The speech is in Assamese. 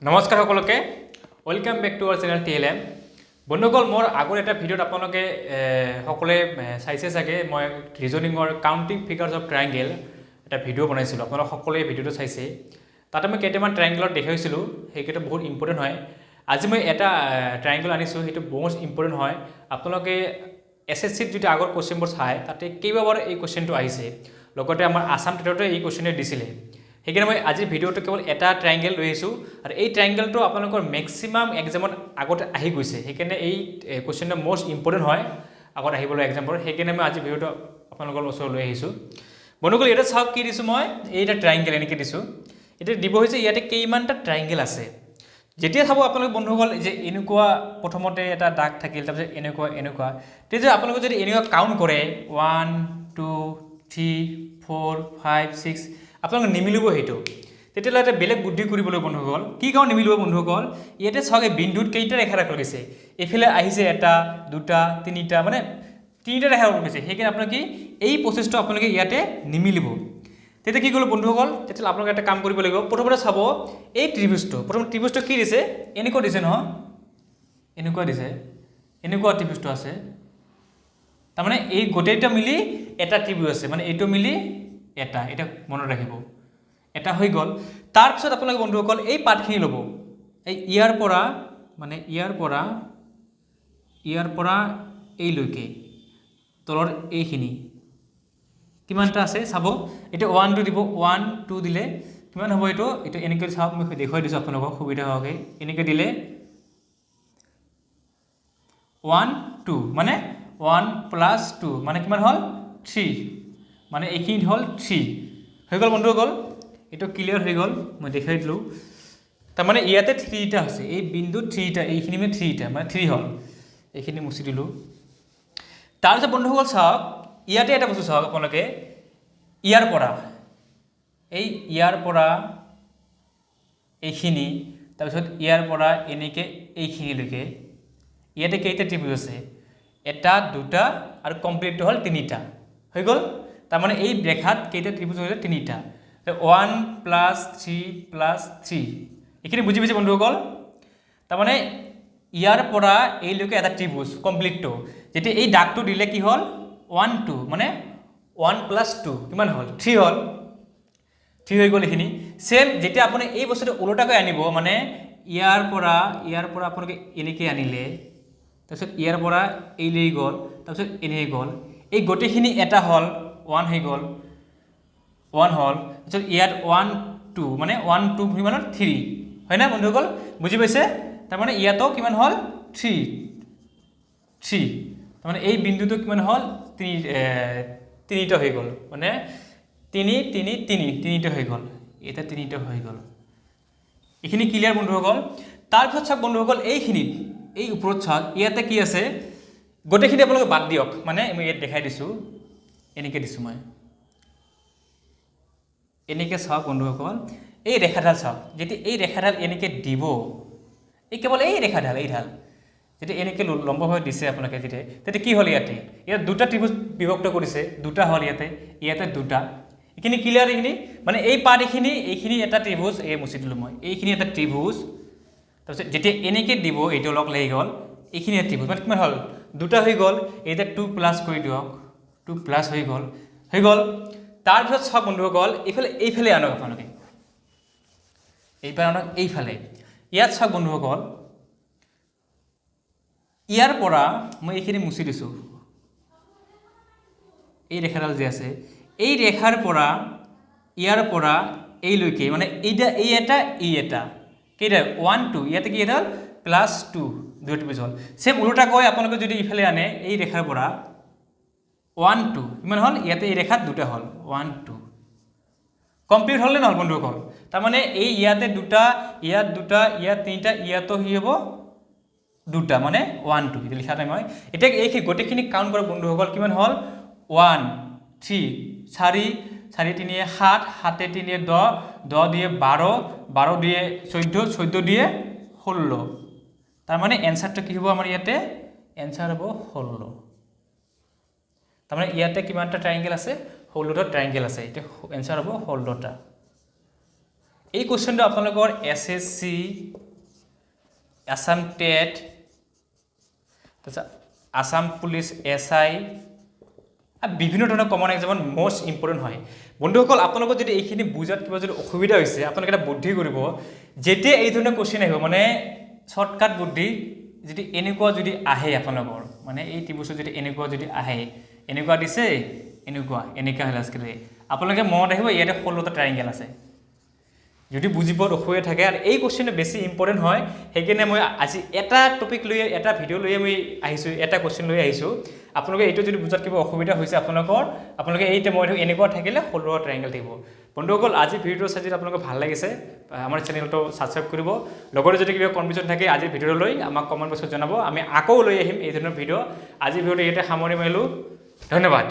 নমস্কাৰ সকলোকে welcome back to our channel TLM বন্ধুসকল মোৰ আগৰ এটা ভিডিঅ'ত আপোনালোকে সকলোৱে চাইছে চাগে মই ৰিজনিঙৰ কাউন্টিং ফিগাৰছ অফ ট্ৰায়াঙ্গেল এটা ভিডিঅ' বনাইছিলো আপোনালোক সকলোৱে ভিডিঅ'টো চাইছে তাতে মই কেইটামান ট্ৰায়াঙ্গেলত দেখাইছিলো সেইকেইটা বহুত ইম্পৰ্টেন্ট হয় আজি মই এটা ট্ৰায়াঙ্গেল আনিছো সেইটো বহুত ইম্পৰ্টেন্ট হয় আপোনালোকে এসএসসিত যদি আগৰ কোৱেশ্চনবোৰ চাই তাতে কেইবাবাৰ এই কোৱেশ্চনটো আহিছে লগতে আমাৰ আসাম টেটতে এই কোৱেশ্চনে দিছিলে সেইকাৰণে মই আজি ভিডিঅ'টো কেৱল এটা ট্ৰায়াঙ্গেল লৈ আহিছো আৰু এই ট্ৰায়াঙ্গেলটো আপোনালোকৰ ম্যাক্সিমাম এক্সামত আগত আহি গৈছে সেইকাৰণে এই কোৱেশ্চনটো মোস্ট ইম্পৰ্টেন্ট হয় আগত আহিবলৈ এক্সামবোৰ সেইকাৰণে মই আজি ভিডিঅ'টো আপোনালোকৰ ওচৰত লৈ আহিছো বন্ধুসকল এটা চাওক কি দিছো মই এইটা ট্ৰায়াঙ্গেল এনেকৈ দিছো এটা দিব হৈছে ইয়াতে কেইমানটা ট্ৰায়াঙ্গেল আছে যেতিয়া চাব আপোনালোক বন্ধুসকল যে এনেকুৱা প্ৰথমতে এটা দাগ থাকিল তাৰপিছত এনেকুৱা তেতিয়া আপোনালোকে যদি এনেকুৱা কাউন্ট কৰে 1 2 3 4 5 6 আপোনালোক নিমিলিব হেতু তেতিয়ালে এটা বেলেগ বুদ্ধি কৰিবলৈ বন্ধুসকল কি কাউ নিমিলিব বন্ধুসকল ইয়াতে ছগে বিন্দুত কেইটা ৰেখা ৰাখা গৈছে এফালে আহিছে এটা দুটা তিনিটা মানে তিনিটা ৰেখা ৰাখা গৈছে হেকিন আপোনাক কি এই প্ৰচেছটো আপোনালোকে ইয়াতে নিমিলিব তেতিয়া কি কৰিব বন্ধুসকল তেতিয়া আপোনালোকে এটা কাম কৰিব লাগিব প্ৰথমতে চাব এই ত্ৰিভুজটো প্ৰথম ত্ৰিভুজটো কি দিছে এনেকুৱা দিছে নহয় এনেকুৱা দিছে এনেকুৱা ত্ৰিভুজটো আছে তাৰ মানে এই গোটেইটা মিলি এটা ত্ৰিভুজ আছে মানে এইটো মিলি এটা এটা মনত ৰাখিব এটা হৈ গল তাৰ পিছত আপোনালোকে বন্ধুসকল এই পাঠখিনি লব এই ইয়াৰ পৰা এই লৈকে তলৰ এইখিনি কিমানটা আছে চাব এটা 1 2 দিব 1 2 দিলে কিমান হ'ব এটো এটা এনেকৈ চাওক মই দেখুৱাই দিছো আপোনালোকক সুবিধা হোৱাকৈ এনেকৈ দিলে 1 2 মানে 1 + 2 মানে কিমান হল 3 মানে এইখিনি হল 3 হৈ গল বন্ধুসকল এটো ক্লিয়াৰ হৈ গল মই দেখাই দিলো তাৰ মানে ইয়াতে 3 টা আছে এই বিন্দু 3 টা এইখিনি মে 3 টা মানে 3 হল এইখিনি মুছি দিলো তাৰ পিছত বন্ধুসকল চাওক ইয়াতে এটা বস্তু চাওক আপোনালোকে ইয়াৰ পৰা এইখিনি তাৰ পিছত ইয়াৰ পৰা এনেকে এইখিনি লৈকে ইয়াতে কেইটা ত্ৰিভুজ আছে এটা দুটা আৰু কমপ্লিট হল তিনিটা হৈ গল তাৰ মানে এই ৰেখাত কেইটা ত্ৰিভুজ হৈছে তিনিটা 1 + 3 + 3 এখিনি বুজি পাইছে বন্ধুসকল তাৰ মানে ইয়াৰ পৰা এই লৈকে এটা ত্ৰিভুজ কমপ্লিটটো যেতিয়া এই দাগটো দিলে কি হল 1 2 মানে 1 + 2 কিমান হল 3 হল 3 হৈ গল এখিনি সেম যেতিয়া আপুনি এই বস্তুটো উলটাকৈ আনিব মানে ইয়াৰ পৰা আপোনালোকে এনেকৈ আনিলে তাৰপিছত ইয়াৰ পৰা এই লৈ গল তাৰপিছত এনে গল এই গোটেইখিনি এটা হল 1 হৈ গল 1 হল তাৰপিছত ইয়াত 1 2 মানে 1 2 মানে 3 হয় না বন্ধুসকল বুজি পাইছে তাৰ মানে ইয়াতো কিমান হল 3 তাৰ মানে এই বিন্দুটো কিমান হল 3 টা হৈ গল মানে 3 টা হৈ গল এটা 3 টা হৈ গল এখিনি ক্লিয়াৰ বন্ধুসকল তাৰ পিছত চাওক বন্ধুসকল এইখিনিত এই ওপৰত চাওক ইয়াতে কি আছে গোটেইখিনি আপোনালোকে বাদ দিয়ক মানে মই ইয়াত দেখাই দিছো এনেকৈ দিছো মই এনেকৈ চাওক বন্ধুসকল এই ৰেখাডাল চাওক যেতি এই ৰেখাডাল এনেকৈ দিব এই কেৱল এই ৰেখাডাল এই ঢাল যেতি এনেকৈ লম্বভাৱে দিছে আপোনালোকে যেতি কি হল ইয়াতে ইয়াত দুটা ত্ৰিভুজ বিভক্ত কৰিছে দুটা হল ইয়াতে দুটা এখিনি ক্লিয়াৰ এখিনি মানে এই পাৰ্ট এইখিনি এটা ত্ৰিভুজ এই মুছি দিলো মই এইখিনি এটা ত্ৰিভুজ তাৰপিছত যেতি এনেকৈ দিব এইটো লগ লাগি গল এইখিনি এটা ত্ৰিভুজ মানে কিমান হল দুটা হৈ গল এটা 2 প্লাস কৰি দিয়ক 2 প্লাস হৈ গল তাৰ পিছত চাওক বন্ধুসকল এইফালে আনক আপোনালোকে এইফালে ইয়াত চাওক বন্ধুসকল ইয়াৰ পৰা মই এইখিনি মুছি দিছো এই ৰেখাডাল যে আছে এই ৰেখাৰ পৰা ইয়াৰ পৰা এই লৈকে মানে এই এটা কেইটা 1 2 ইয়াতে কি এটা +2 দুটো বিজল সেম উল্টা কৈ আপোনালোকে যদি ইফালে আনে এই ৰেখাৰ পৰা 1 2 কিমান হল ইয়াতে এই ৰেখাত দুটা হল 1 2 কমপ্লিট হল না বন্ধুসকল তাৰ মানে এই ইয়াতে দুটা ইয়াত তিনিটা ইয়াতো হি হ'ব দুটা মানে 1 2 এটা লিখা নাই মই এটা এই গোটেইখিনি কাউন্ট কৰা বন্ধুসকল কিমান হল 1 3 4 4 3 7 7 3 10 10 দিয়ে 12 12 দিয়ে 14 14 দিয়ে 16 তাৰ মানে এনসাৰটো কি হ'ব আমাৰ ইয়াতে এনসাৰ হ'ব 16 তাৰ মানে ইয়াতে কিমানটা ট্ৰায়াঙ্গেল আছে 16টা ট্ৰায়াঙ্গেল আছে এটা এনসাৰ হ'ব 16টা এই কুৱেশ্যনটো আপোনালোকৰ SSC আসাম টেট তাৰপিছত আসাম পুলিচ SI বিভিন্ন ধৰণৰ কমন এক্সামত মোষ্ট ইম্পৰ্টেণ্ট হয় বন্ধুসকল আপোনালোকৰ যদি এইখিনি বুজাত কিবা যদি অসুবিধা হৈছে আপোনালোকে এটা বুদ্ধি কৰিব যেতিয়া এই ধৰণৰ কোৱেশ্চন আহিব মানে শৰ্টকাট বুদ্ধি যদি এনেকুৱা যদি আহে আপোনালোকৰ মানে এই ত্ৰিভুজত যদি এনেকুৱা যদি আহে এনেকুৱা দিছে এনেকুৱা হলে আজকে আপোনালোকে মনত আহিব ইয়াতে 16টা ট্ৰায়াঙ্গেল আছে যদি বুজি পোৱাত অসুবিধা থাকে আৰু এই কোৱেশ্চনটো বেছি ইম্পৰ্টেণ্ট হয় সেইকাৰণে মই আজি এটা টপিক লৈ এটা ভিডিঅ' লৈ মই আহিছোঁ এটা কোৱেশ্চন লৈ আহিছোঁ আপোনালোকে এইটো যদি বুজাত কিবা অসুবিধা হৈছে আপোনালোকে এই মই এনেকুৱা থাকিলে 16টা ট্ৰায়াঙ্গেল থাকিব বন্ধুসকল আজি ভিডিঅ'টো চাই যদি আপোনালোকৰ ভাল লাগিছে আমাৰ চেনেলটো ছাবস্ক্ৰাইব কৰিব লগতে যদি কিবা কনফিউজন থাকে আজি ভিডিঅ'টো লৈ আমাক কমেণ্ট বক্সত জনাব আমি আকৌ লৈ আহিম এই ধৰণৰ ভিডিঅ' আজি ভিডিঅ'টো ইয়াতে সামৰি মাৰিলোঁ ধন্যবাদ